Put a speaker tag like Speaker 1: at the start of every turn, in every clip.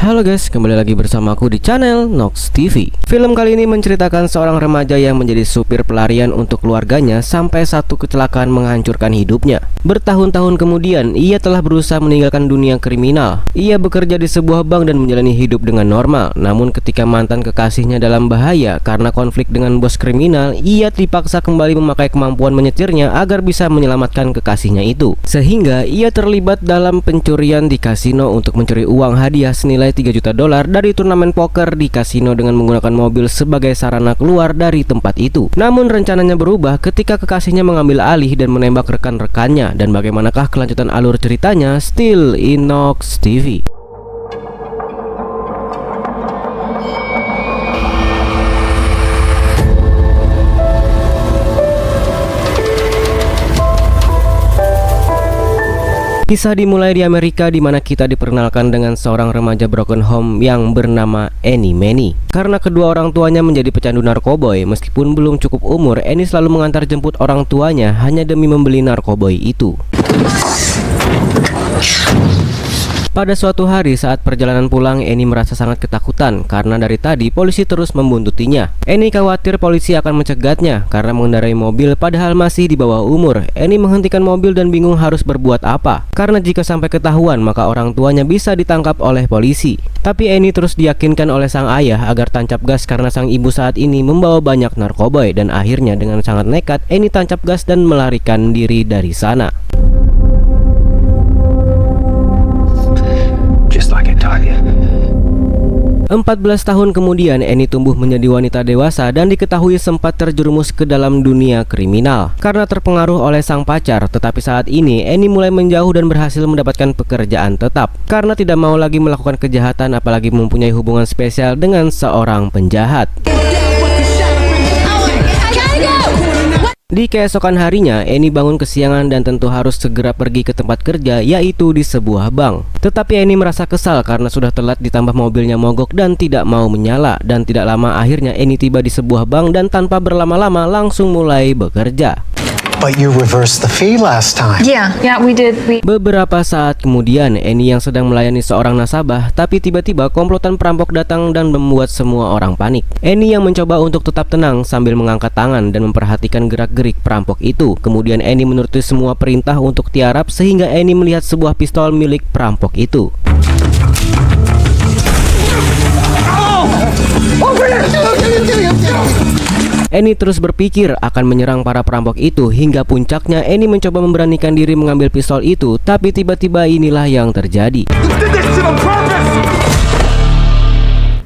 Speaker 1: Halo guys, kembali lagi bersama aku di channel Nox TV. Film kali ini menceritakan seorang remaja yang menjadi supir pelarian untuk keluarganya sampai satu kecelakaan menghancurkan hidupnya. Bertahun-tahun kemudian, ia telah berusaha meninggalkan dunia kriminal. Ia bekerja di sebuah bank dan menjalani hidup dengan normal. Namun ketika mantan kekasihnya dalam bahaya karena konflik dengan bos kriminal, ia dipaksa kembali memakai kemampuan menyetirnya agar bisa menyelamatkan kekasihnya itu. Sehingga ia terlibat dalam pencurian di kasino untuk mencuri uang hadiah senilai $3 juta dari turnamen poker di kasino dengan menggunakan mobil sebagai sarana keluar dari tempat itu. Namun rencananya berubah ketika kekasihnya mengambil alih dan menembak rekan-rekannya. Dan bagaimanakah kelanjutan alur ceritanya? Still in Nox TV. Kisah dimulai di Amerika, di mana kita diperkenalkan dengan seorang remaja broken home yang bernama Annie Manny. Karena kedua orang tuanya menjadi pecandu narkoboy, meskipun belum cukup umur, Annie selalu mengantar jemput orang tuanya hanya demi membeli narkoboy itu. Pada suatu hari saat perjalanan pulang, Annie merasa sangat ketakutan karena dari tadi polisi terus membuntutinya. Annie khawatir polisi akan mencegatnya karena mengendarai mobil padahal masih di bawah umur. Annie menghentikan mobil dan bingung harus berbuat apa, karena jika sampai ketahuan maka orang tuanya bisa ditangkap oleh polisi. Tapi Annie terus diyakinkan oleh sang ayah agar tancap gas karena sang ibu saat ini membawa banyak narkoboy. Dan akhirnya dengan sangat nekat, Annie tancap gas dan melarikan diri dari sana. 14 tahun kemudian, Annie tumbuh menjadi wanita dewasa dan diketahui sempat terjerumus ke dalam dunia kriminal karena terpengaruh oleh sang pacar. Tetapi saat ini Annie mulai menjauh dan berhasil mendapatkan pekerjaan tetap karena tidak mau lagi melakukan kejahatan, apalagi mempunyai hubungan spesial dengan seorang penjahat. Di keesokan harinya, Annie bangun kesiangan dan tentu harus segera pergi ke tempat kerja, yaitu di sebuah bank. Tetapi Annie merasa kesal karena sudah telat, ditambah mobilnya mogok dan tidak mau menyala. Dan tidak lama akhirnya Annie tiba di sebuah bank dan tanpa berlama-lama langsung mulai bekerja.
Speaker 2: But you reversed the fee last time.
Speaker 3: Yeah, we did.
Speaker 1: Beberapa saat kemudian, Annie yang sedang melayani seorang nasabah, tapi tiba-tiba komplotan perampok datang dan membuat semua orang panik. Annie yang mencoba untuk tetap tenang sambil mengangkat tangan dan memperhatikan gerak-gerik perampok itu. Kemudian Annie menuruti semua perintah untuk tiarap sehingga Annie melihat sebuah pistol milik perampok itu. Annie terus berpikir akan menyerang para perampok itu. Hingga puncaknya Annie mencoba memberanikan diri mengambil pistol itu. Tapi tiba-tiba inilah yang terjadi.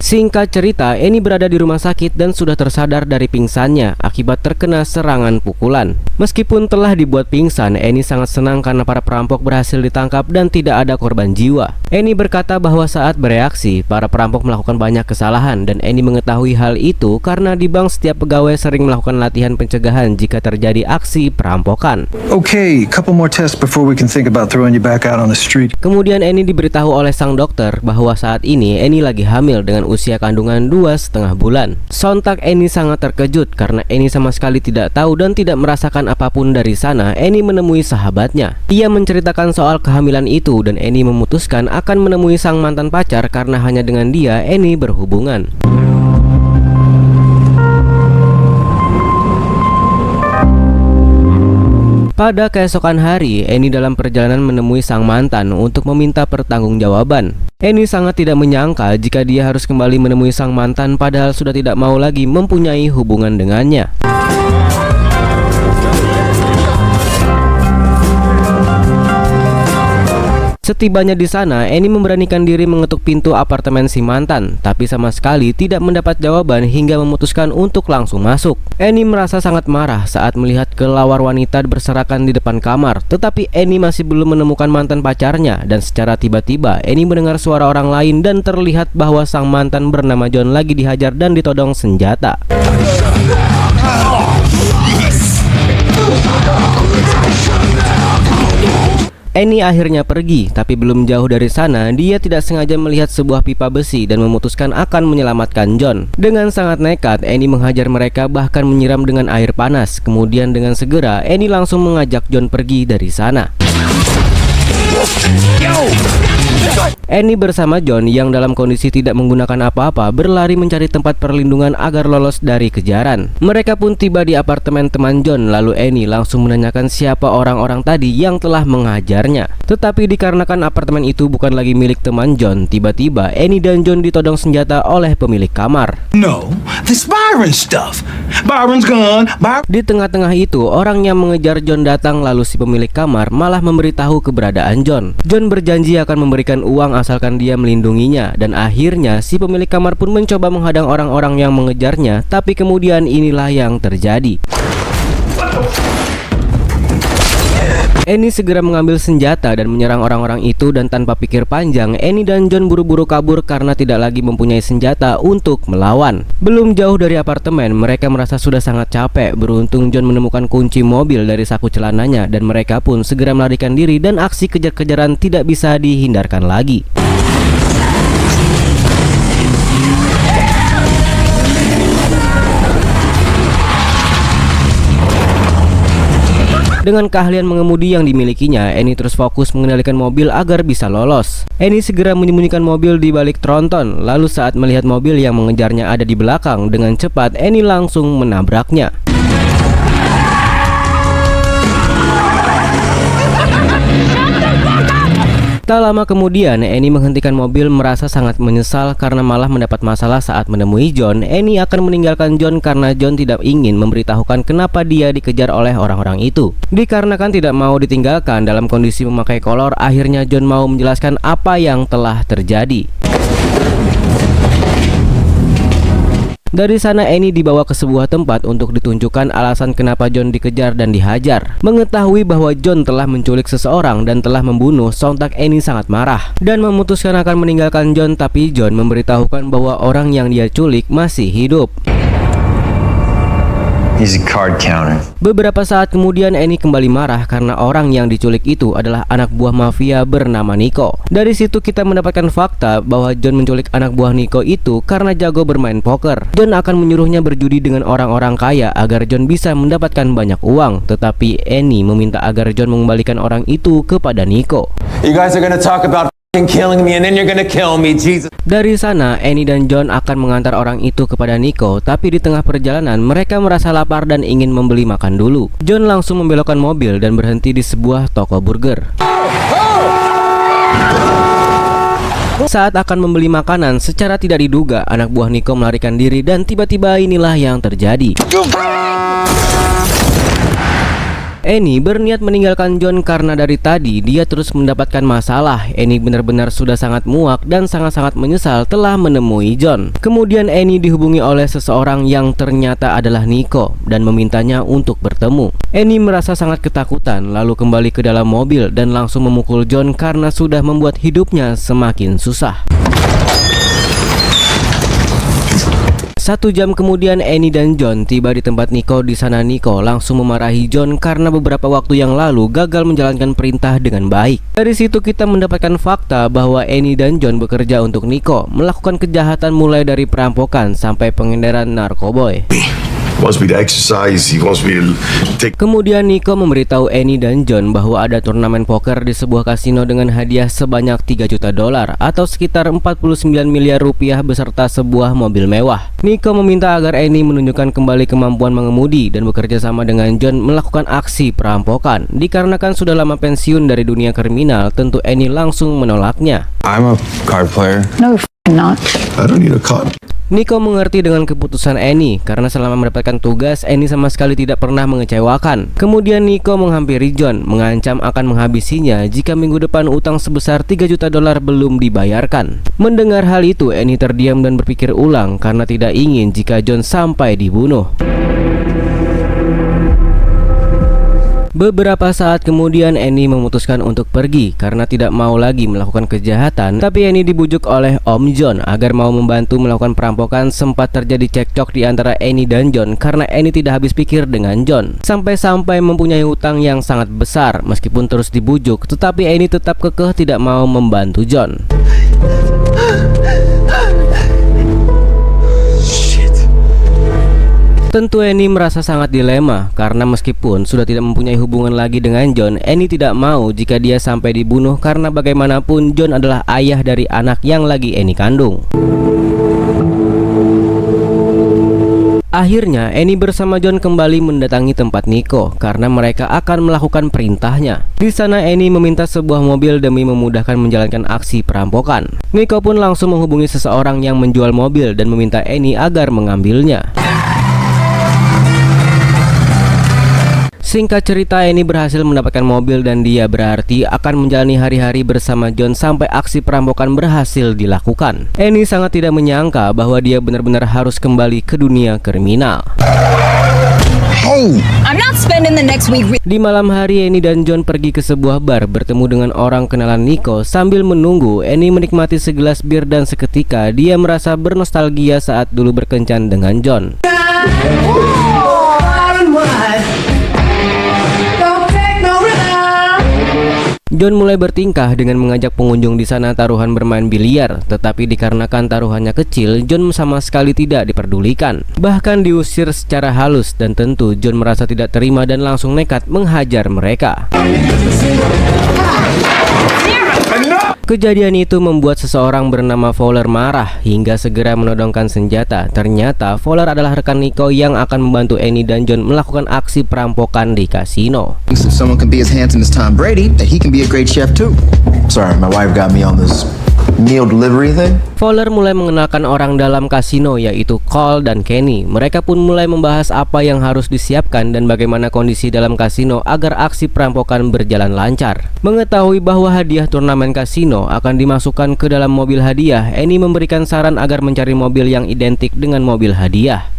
Speaker 1: Singkat cerita, Annie berada di rumah sakit dan sudah tersadar dari pingsannya akibat terkena serangan pukulan. Meskipun telah dibuat pingsan, Annie sangat senang karena para perampok berhasil ditangkap dan tidak ada korban jiwa. Annie berkata bahwa saat bereaksi, para perampok melakukan banyak kesalahan dan Annie mengetahui hal itu karena di bank setiap pegawai sering melakukan latihan pencegahan jika terjadi aksi perampokan.
Speaker 4: Okay, couple more tests before we can think about throwing you back out on the street.
Speaker 1: Kemudian Annie diberitahu oleh sang dokter bahwa saat ini Annie lagi hamil dengan usia kandungan 2,5 bulan. Sontak Annie sangat terkejut karena Annie sama sekali tidak tahu dan tidak merasakan apapun dari sana. Annie menemui sahabatnya. Ia menceritakan soal kehamilan itu dan Annie memutuskan akan menemui sang mantan pacar karena hanya dengan dia Annie berhubungan. Pada keesokan hari, Annie dalam perjalanan menemui sang mantan untuk meminta pertanggungjawaban. Annie sangat tidak menyangka jika dia harus kembali menemui sang mantan padahal sudah tidak mau lagi mempunyai hubungan dengannya. Setibanya di sana, Annie memberanikan diri mengetuk pintu apartemen si mantan, tapi sama sekali tidak mendapat jawaban hingga memutuskan untuk langsung masuk. Annie merasa sangat marah saat melihat kelawar wanita berserakan di depan kamar, tetapi Annie masih belum menemukan mantan pacarnya dan secara tiba-tiba Annie mendengar suara orang lain dan terlihat bahwa sang mantan bernama John lagi dihajar dan ditodong senjata. Annie akhirnya pergi, tapi belum jauh dari sana, dia tidak sengaja melihat sebuah pipa besi dan memutuskan akan menyelamatkan John. Dengan sangat nekat, Annie menghajar mereka bahkan menyiram dengan air panas. Kemudian dengan segera, Annie langsung mengajak John pergi dari sana. Annie bersama John yang dalam kondisi tidak menggunakan apa-apa berlari mencari tempat perlindungan agar lolos dari kejaran. Mereka pun tiba di apartemen teman John, lalu Annie langsung menanyakan siapa orang-orang tadi yang telah menghajarnya. Tetapi dikarenakan apartemen itu bukan lagi milik teman John, tiba-tiba Annie dan John ditodong senjata oleh pemilik kamar.
Speaker 3: No, this Byron stuff. Byron's gone.
Speaker 1: Di tengah-tengah itu, orang yang mengejar John datang, lalu si pemilik kamar malah memberitahu keberadaan John. John berjanji akan memberikan uang asalkan dia melindunginya, dan akhirnya si pemilik kamar pun mencoba menghadang orang-orang yang mengejarnya, tapi kemudian inilah yang terjadi. Annie segera mengambil senjata dan menyerang orang-orang itu, dan tanpa pikir panjang Annie dan John buru-buru kabur karena tidak lagi mempunyai senjata untuk melawan. Belum jauh dari apartemen, mereka merasa sudah sangat capek. Beruntung John menemukan kunci mobil dari saku celananya, dan mereka pun segera melarikan diri dan aksi kejar-kejaran tidak bisa dihindarkan lagi. Dengan keahlian mengemudi yang dimilikinya, Annie terus fokus mengendalikan mobil agar bisa lolos. Annie segera menyembunyikan mobil di balik tronton, lalu saat melihat mobil yang mengejarnya ada di belakang, dengan cepat Annie langsung menabraknya. Tak lama kemudian, Annie menghentikan mobil merasa sangat menyesal karena malah mendapat masalah saat menemui John. Annie akan meninggalkan John karena John tidak ingin memberitahukan kenapa dia dikejar oleh orang-orang itu. Dikarenakan tidak mau ditinggalkan dalam kondisi memakai kolor, akhirnya John mau menjelaskan apa yang telah terjadi. Dari sana Annie dibawa ke sebuah tempat untuk ditunjukkan alasan kenapa John dikejar dan dihajar. Mengetahui bahwa John telah menculik seseorang dan telah membunuh, sontak Annie sangat marah dan memutuskan akan meninggalkan John, tapi John memberitahukan bahwa orang yang dia culik masih hidup.
Speaker 5: He's a card counter.
Speaker 1: Beberapa saat kemudian Annie kembali marah karena orang yang diculik itu adalah anak buah mafia bernama Nico. Dari situ kita mendapatkan fakta bahwa John menculik anak buah Nico itu karena jago bermain poker. John akan menyuruhnya berjudi dengan orang-orang kaya agar John bisa mendapatkan banyak uang. Tetapi Annie meminta agar John mengembalikan orang itu kepada Nico.
Speaker 5: You guys are gonna talk about killing me and then you're gonna kill me, Jesus.
Speaker 1: Dari sana, Annie dan John akan mengantar orang itu kepada Nico, tapi di tengah perjalanan mereka merasa lapar dan ingin membeli makan dulu. John langsung membelokkan mobil dan berhenti di sebuah toko burger. Saat akan membeli makanan, secara tidak diduga anak buah Nico melarikan diri dan tiba-tiba inilah yang terjadi. Annie berniat meninggalkan John karena dari tadi dia terus mendapatkan masalah. Annie benar-benar sudah sangat muak dan sangat-sangat menyesal telah menemui John. Kemudian Annie dihubungi oleh seseorang yang ternyata adalah Nico dan memintanya untuk bertemu. Annie merasa sangat ketakutan lalu kembali ke dalam mobil dan langsung memukul John karena sudah membuat hidupnya semakin susah. 1 jam kemudian Annie dan John tiba di tempat Nico. Di sana Nico langsung memarahi John karena beberapa waktu yang lalu gagal menjalankan perintah dengan baik. Dari situ kita mendapatkan fakta bahwa Annie dan John bekerja untuk Nico, melakukan kejahatan mulai dari perampokan sampai pengendaraan narkoboy.
Speaker 6: Wants me to exercise, he wants me to take.
Speaker 1: Kemudian Nico memberitahu Annie dan John bahwa ada turnamen poker di sebuah kasino dengan hadiah sebanyak $3 juta atau sekitar 49 miliar rupiah beserta sebuah mobil mewah. Nico meminta agar Annie menunjukkan kembali kemampuan mengemudi dan bekerja sama dengan John melakukan aksi perampokan. Dikarenakan sudah lama pensiun dari dunia kriminal, tentu Annie langsung menolaknya.
Speaker 5: I'm a card player.
Speaker 7: No, not.
Speaker 6: I don't need a card.
Speaker 1: Nico mengerti dengan keputusan Annie karena selama mendapatkan tugas Annie sama sekali tidak pernah mengecewakan. Kemudian Nico menghampiri John, mengancam akan menghabisinya jika minggu depan utang sebesar $3 juta belum dibayarkan. Mendengar hal itu Annie terdiam dan berpikir ulang karena tidak ingin jika John sampai dibunuh. Beberapa saat kemudian Annie memutuskan untuk pergi karena tidak mau lagi melakukan kejahatan. Tapi Annie dibujuk oleh Om John agar mau membantu melakukan perampokan. Sempat terjadi cekcok di antara Annie dan John karena Annie tidak habis pikir dengan John. Sampai-sampai mempunyai hutang yang sangat besar. Meskipun terus dibujuk, tetapi Annie tetap kekeh tidak mau membantu John. Tentu Annie merasa sangat dilema karena meskipun sudah tidak mempunyai hubungan lagi dengan John, Annie tidak mau jika dia sampai dibunuh karena bagaimanapun John adalah ayah dari anak yang lagi Annie kandung. Akhirnya Annie bersama John kembali mendatangi tempat Nico karena mereka akan melakukan perintahnya. Di sana Annie meminta sebuah mobil demi memudahkan menjalankan aksi perampokan. Nico pun langsung menghubungi seseorang yang menjual mobil dan meminta Annie agar mengambilnya. Singkat cerita, Annie berhasil mendapatkan mobil dan dia berarti akan menjalani hari-hari bersama John sampai aksi perampokan berhasil dilakukan. Annie sangat tidak menyangka bahwa dia benar-benar harus kembali ke dunia kriminal.
Speaker 7: Hey, I'm not spending the next week.
Speaker 1: Di malam hari, Annie dan John pergi ke sebuah bar bertemu dengan orang kenalan Nico. Sambil menunggu, Annie menikmati segelas bir dan seketika dia merasa bernostalgia saat dulu berkencan dengan John. John mulai bertingkah dengan mengajak pengunjung di sana taruhan bermain biliar, tetapi dikarenakan taruhannya kecil, John sama sekali tidak diperdulikan. Bahkan diusir secara halus dan tentu John merasa tidak terima dan langsung nekat menghajar mereka. Kejadian itu membuat seseorang bernama Fowler marah hingga segera menodongkan senjata. Ternyata Fowler adalah rekan Nico yang akan membantu Annie dan John melakukan aksi perampokan di kasino.
Speaker 8: If someone can be as handsome as Tom Brady, then he can be a great chef too. Sorry, my wife got me on this meal delivery thing.
Speaker 1: Fowler mulai mengenalkan orang dalam kasino yaitu Cole dan Kenny. Mereka pun mulai membahas apa yang harus disiapkan dan bagaimana kondisi dalam kasino agar aksi perampokan berjalan lancar. Mengetahui bahwa hadiah turnamen kasino akan dimasukkan ke dalam mobil hadiah, Annie memberikan saran agar mencari mobil yang identik dengan mobil hadiah.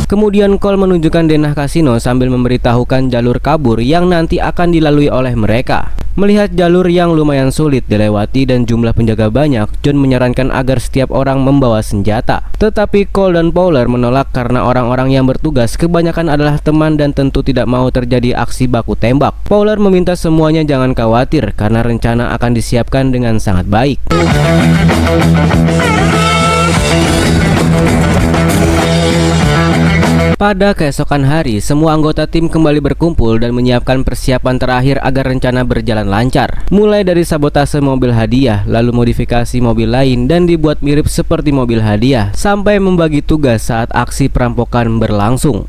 Speaker 1: Kemudian Cole menunjukkan denah kasino sambil memberitahukan jalur kabur yang nanti akan dilalui oleh mereka. Melihat jalur yang lumayan sulit dilewati dan jumlah penjaga banyak, John menyarankan agar setiap orang membawa senjata. Tetapi Cole dan Fowler menolak karena orang-orang yang bertugas kebanyakan adalah teman dan tentu tidak mau terjadi aksi baku tembak. Fowler meminta semuanya jangan khawatir karena rencana akan disiapkan dengan sangat baik. Pada keesokan hari, semua anggota tim kembali berkumpul dan menyiapkan persiapan terakhir agar rencana berjalan lancar. Mulai dari sabotase mobil hadiah, lalu modifikasi mobil lain dan dibuat mirip seperti mobil hadiah, sampai membagi tugas saat aksi perampokan berlangsung.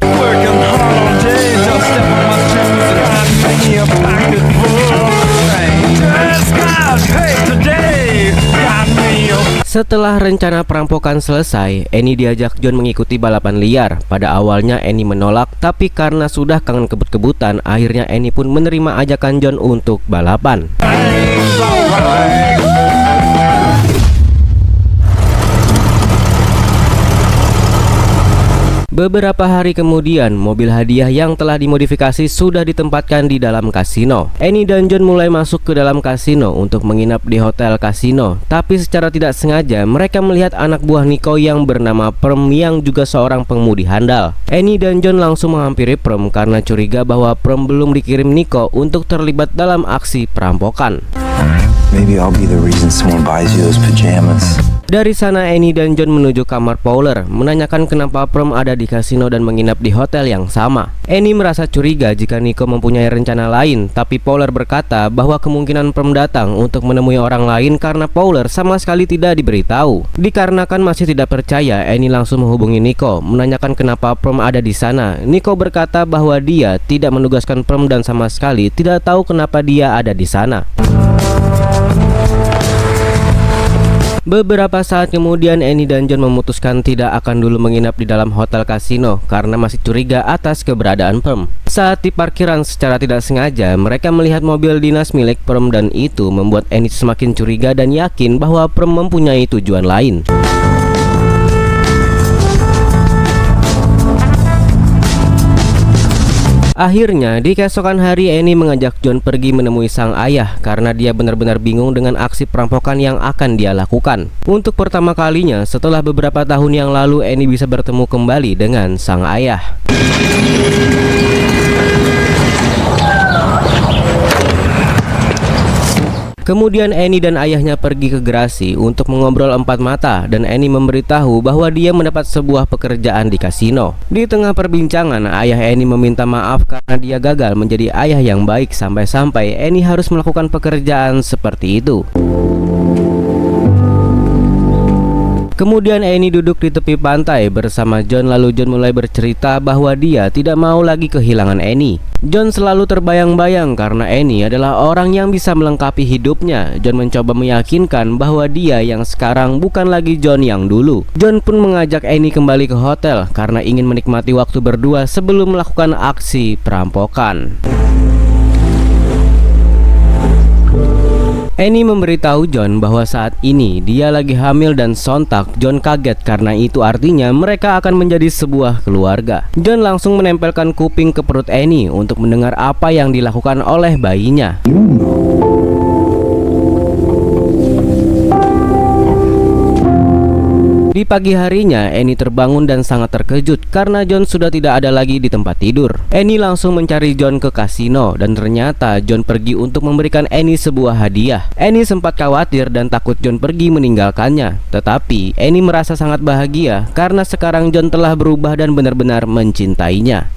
Speaker 1: Setelah rencana perampokan selesai, Annie diajak John mengikuti balapan liar. Pada awalnya Annie menolak, tapi karena sudah kangen kebut-kebutan, akhirnya Annie pun menerima ajakan John untuk balapan. Beberapa hari kemudian, mobil hadiah yang telah dimodifikasi sudah ditempatkan di dalam kasino. Annie dan John mulai masuk ke dalam kasino untuk menginap di hotel kasino. Tapi secara tidak sengaja, mereka melihat anak buah Nico yang bernama Perm yang juga seorang pengemudi handal. Annie dan John langsung menghampiri Perm karena curiga bahwa Perm belum dikirim Nico untuk terlibat dalam aksi perampokan.
Speaker 8: Maybe I'll be the reason someone buys you those pajamas.
Speaker 1: Dari sana Annie dan John menuju kamar Fowler, menanyakan kenapa Perm ada di kasino dan menginap di hotel yang sama. Annie merasa curiga jika Nico mempunyai rencana lain, tapi Fowler berkata bahwa kemungkinan Perm datang untuk menemui orang lain karena Fowler sama sekali tidak diberitahu. Dikarenakan masih tidak percaya, Annie langsung menghubungi Nico, menanyakan kenapa Perm ada di sana. Nico berkata bahwa dia tidak menugaskan Perm dan sama sekali tidak tahu kenapa dia ada di sana. Beberapa saat kemudian Annie dan John memutuskan tidak akan dulu menginap di dalam hotel kasino karena masih curiga atas keberadaan Perm. Saat di parkiran secara tidak sengaja, mereka melihat mobil dinas milik Perm dan itu membuat Annie semakin curiga dan yakin bahwa Perm mempunyai tujuan lain. Akhirnya, di keesokan hari Annie mengajak John pergi menemui sang ayah karena dia benar-benar bingung dengan aksi perampokan yang akan dia lakukan. Untuk pertama kalinya setelah beberapa tahun yang lalu, Annie bisa bertemu kembali dengan sang ayah. Kemudian Annie dan ayahnya pergi ke garasi untuk mengobrol empat mata dan Annie memberitahu bahwa dia mendapat sebuah pekerjaan di kasino. Di tengah perbincangan, ayah Annie meminta maaf karena dia gagal menjadi ayah yang baik sampai-sampai Annie harus melakukan pekerjaan seperti itu. Kemudian Annie duduk di tepi pantai bersama John, lalu John mulai bercerita bahwa dia tidak mau lagi kehilangan Annie. John selalu terbayang-bayang karena Annie adalah orang yang bisa melengkapi hidupnya. John mencoba meyakinkan bahwa dia yang sekarang bukan lagi John yang dulu. John pun mengajak Annie kembali ke hotel karena ingin menikmati waktu berdua sebelum melakukan aksi perampokan. Annie memberitahu John bahwa saat ini dia lagi hamil dan sontak John kaget karena itu artinya mereka akan menjadi sebuah keluarga. John langsung menempelkan kuping ke perut Annie untuk mendengar apa yang dilakukan oleh bayinya. Di pagi harinya, Annie terbangun dan sangat terkejut karena John sudah tidak ada lagi di tempat tidur. Annie langsung mencari John ke kasino dan ternyata John pergi untuk memberikan Annie sebuah hadiah. Annie sempat khawatir dan takut John pergi meninggalkannya. Tetapi Annie merasa sangat bahagia karena sekarang John telah berubah dan benar-benar mencintainya.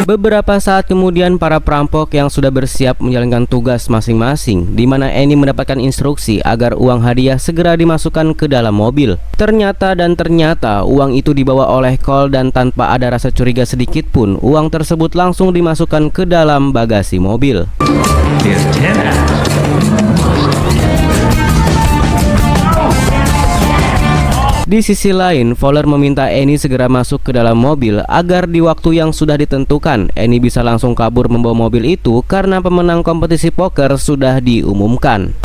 Speaker 1: Beberapa saat kemudian para perampok yang sudah bersiap menjalankan tugas masing-masing, di mana Annie mendapatkan instruksi agar uang hadiah segera dimasukkan ke dalam mobil. Ternyata uang itu dibawa oleh Cole dan tanpa ada rasa curiga sedikit pun uang tersebut langsung dimasukkan ke dalam bagasi mobil. Di sisi lain, Fowler meminta Annie segera masuk ke dalam mobil agar di waktu yang sudah ditentukan Annie bisa langsung kabur membawa mobil itu karena pemenang kompetisi poker sudah diumumkan.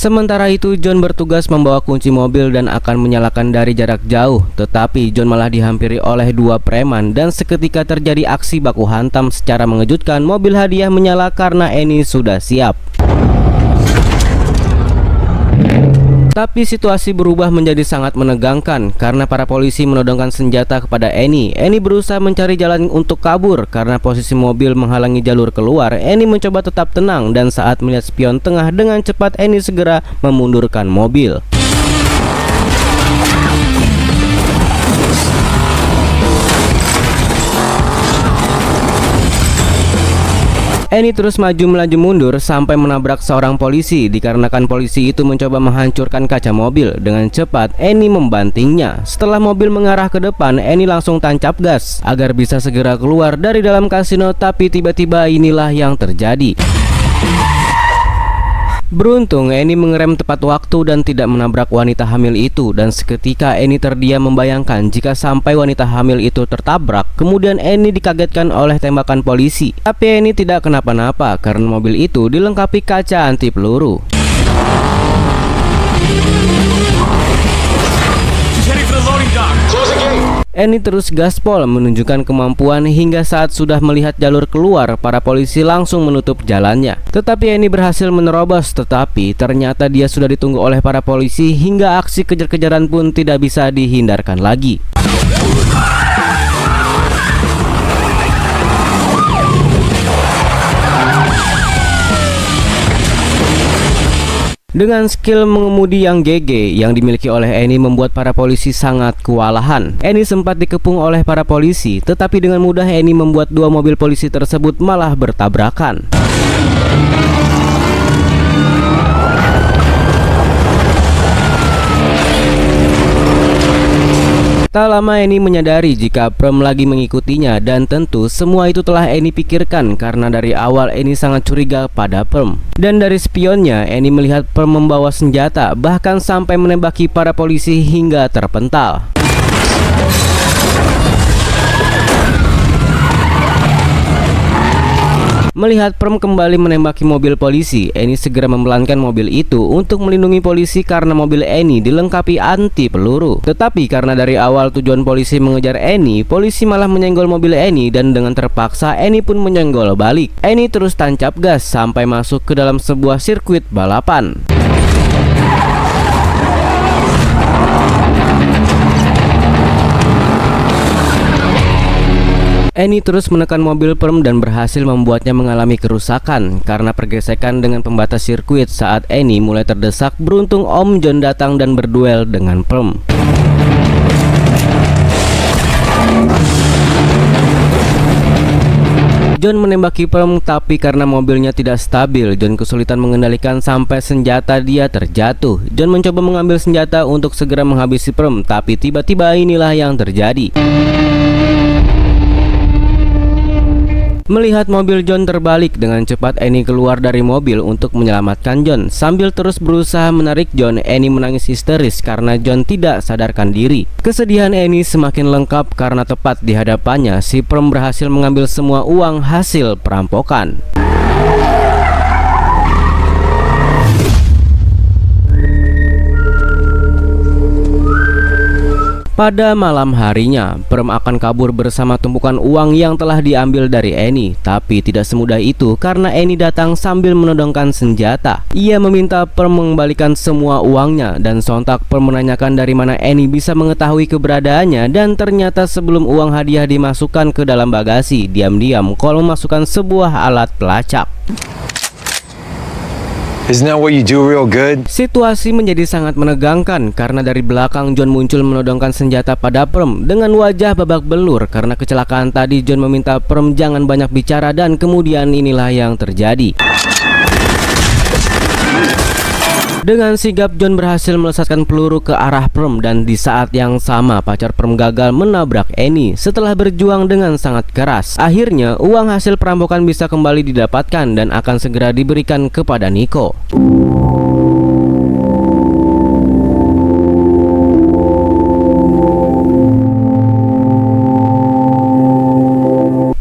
Speaker 1: Sementara itu, John bertugas membawa kunci mobil dan akan menyalakan dari jarak jauh. Tetapi John malah dihampiri oleh dua preman dan seketika terjadi aksi baku hantam. Secara mengejutkan, mobil hadiah menyala karena Annie sudah siap. Tapi situasi berubah menjadi sangat menegangkan karena para polisi menodongkan senjata kepada Annie. Annie berusaha mencari jalan untuk kabur karena posisi mobil menghalangi jalur keluar. Annie mencoba tetap tenang dan saat melihat spion tengah, dengan cepat Annie segera memundurkan mobil. Annie terus melaju mundur sampai menabrak seorang polisi. Dikarenakan polisi itu mencoba menghancurkan kaca mobil, dengan cepat Annie membantingnya. Setelah mobil mengarah ke depan, Annie langsung tancap gas agar bisa segera keluar dari dalam kasino. Tapi tiba-tiba inilah yang terjadi. Beruntung Annie mengerem tepat waktu dan tidak menabrak wanita hamil itu, dan seketika Annie terdiam membayangkan jika sampai wanita hamil itu tertabrak. Kemudian Annie dikagetkan oleh tembakan polisi. Tapi Annie tidak kenapa-napa karena mobil itu dilengkapi kaca anti peluru. Annie terus gaspol menunjukkan kemampuan hingga saat sudah melihat jalur keluar, para polisi langsung menutup jalannya. Tetapi Annie berhasil menerobos, tetapi ternyata dia sudah ditunggu oleh para polisi hingga aksi kejar-kejaran pun tidak bisa dihindarkan lagi. Dengan skill mengemudi yang GG yang dimiliki oleh Annie membuat para polisi sangat kewalahan. Annie sempat dikepung oleh para polisi, tetapi dengan mudah Annie membuat dua mobil polisi tersebut malah bertabrakan. Tak lama Annie menyadari jika Prem lagi mengikutinya, dan tentu semua itu telah Annie pikirkan karena dari awal Annie sangat curiga pada Prem. Dan dari spionnya Annie melihat Prem membawa senjata, bahkan sampai menembaki para polisi hingga terpental. Melihat Prem kembali menembaki mobil polisi, Annie segera mempelankan mobil itu untuk melindungi polisi karena mobil Annie dilengkapi anti peluru. Tetapi karena dari awal tujuan polisi mengejar Annie, polisi malah menyenggol mobil Annie dan dengan terpaksa Annie pun menyenggol balik. Annie terus tancap gas sampai masuk ke dalam sebuah sirkuit balapan. Annie terus menekan mobil Perm dan berhasil membuatnya mengalami kerusakan karena pergesekan dengan pembatas sirkuit saat Annie mulai terdesak. Beruntung Om John datang dan berduel dengan Perm. John menembaki Perm, tapi karena mobilnya tidak stabil, John kesulitan mengendalikan sampai senjata dia terjatuh. John mencoba mengambil senjata untuk segera menghabisi Perm, tapi tiba-tiba inilah yang terjadi. Melihat mobil John terbalik, dengan cepat Annie keluar dari mobil untuk menyelamatkan John. Sambil terus berusaha menarik John, Annie menangis histeris karena John tidak sadarkan diri. Kesedihan Annie semakin lengkap karena tepat di hadapannya si Perm berhasil mengambil semua uang hasil perampokan. Pada malam harinya, Perm akan kabur bersama tumpukan uang yang telah diambil dari Annie. Tapi tidak semudah itu karena Annie datang sambil menodongkan senjata. Ia meminta Perm mengembalikan semua uangnya dan sontak Perm menanyakan dari mana Annie bisa mengetahui keberadaannya. Dan ternyata sebelum uang hadiah dimasukkan ke dalam bagasi, diam-diam Cole memasukkan sebuah alat pelacak.
Speaker 5: Isn't that what you do real good?
Speaker 1: Situasi menjadi sangat menegangkan karena dari belakang John muncul menodongkan senjata pada Perm dengan wajah babak belur karena kecelakaan tadi. John meminta Perm jangan banyak bicara dan kemudian inilah yang terjadi. Dengan sigap John berhasil melesatkan peluru ke arah Perm dan di saat yang sama pacar Perm gagal menabrak Annie. Setelah berjuang dengan sangat keras, akhirnya uang hasil perampokan bisa kembali didapatkan dan akan segera diberikan kepada Nico.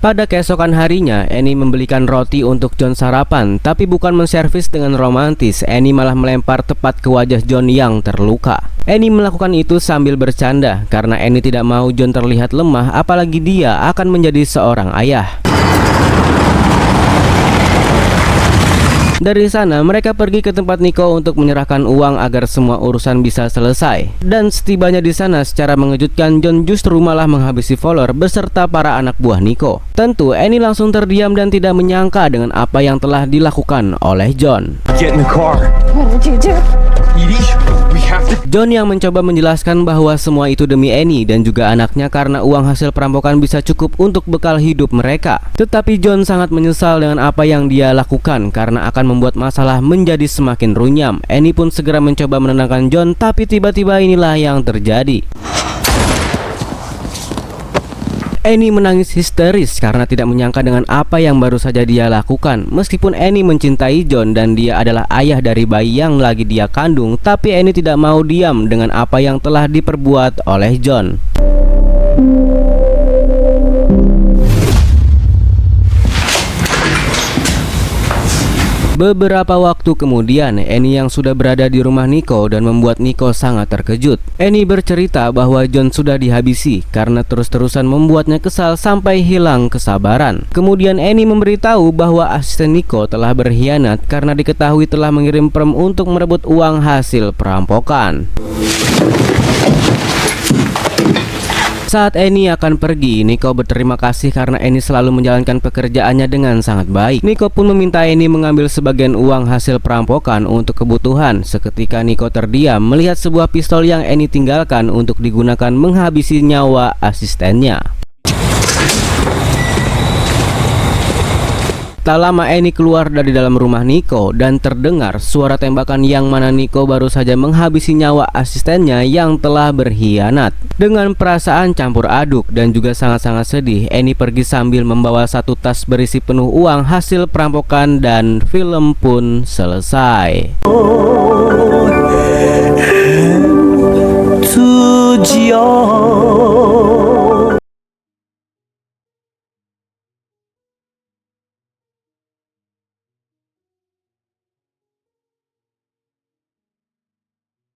Speaker 1: Pada keesokan harinya, Annie membelikan roti untuk John sarapan, tapi bukan menservis dengan romantis. Annie malah melempar tepat ke wajah John yang terluka. Annie melakukan itu sambil bercanda karena Annie tidak mau John terlihat lemah, apalagi dia akan menjadi seorang ayah. Dari sana mereka pergi ke tempat Nico untuk menyerahkan uang agar semua urusan bisa selesai. Dan setibanya di sana secara mengejutkan John justru malah menghabisi Fowler beserta para anak buah Nico. Tentu Annie langsung terdiam dan tidak menyangka dengan apa yang telah dilakukan oleh John.
Speaker 5: Get in the car.
Speaker 7: What did you do?
Speaker 5: We have to.
Speaker 1: John yang mencoba menjelaskan bahwa semua itu demi Annie dan juga anaknya karena uang hasil perampokan bisa cukup untuk bekal hidup mereka. Tetapi John sangat menyesal dengan apa yang dia lakukan karena akan membuat masalah menjadi semakin runyam. Annie pun segera mencoba menenangkan John, tapi tiba-tiba inilah yang terjadi. Annie menangis histeris karena tidak menyangka dengan apa yang baru saja dia lakukan. Meskipun Annie mencintai John dan dia adalah ayah dari bayi yang lagi dia kandung, tapi Annie tidak mau diam dengan apa yang telah diperbuat oleh John. Beberapa waktu kemudian, Annie yang sudah berada di rumah Nico dan membuat Nico sangat terkejut. Annie bercerita bahwa John sudah dihabisi karena terus-terusan membuatnya kesal sampai hilang kesabaran. Kemudian Annie memberitahu bahwa asisten Nico telah berkhianat karena diketahui telah mengirim Perm untuk merebut uang hasil perampokan. Saat Annie akan pergi, Nico berterima kasih karena Annie selalu menjalankan pekerjaannya dengan sangat baik. Nico pun meminta Annie mengambil sebagian uang hasil perampokan untuk kebutuhan. Seketika Nico terdiam melihat sebuah pistol yang Annie tinggalkan untuk digunakan menghabisi nyawa asistennya. Tak lama Annie keluar dari dalam rumah Nico dan terdengar suara tembakan yang mana Nico baru saja menghabisi nyawa asistennya yang telah berkhianat. Dengan perasaan campur aduk dan juga sangat-sangat sedih, Annie pergi sambil membawa satu tas berisi penuh uang hasil perampokan dan film pun selesai.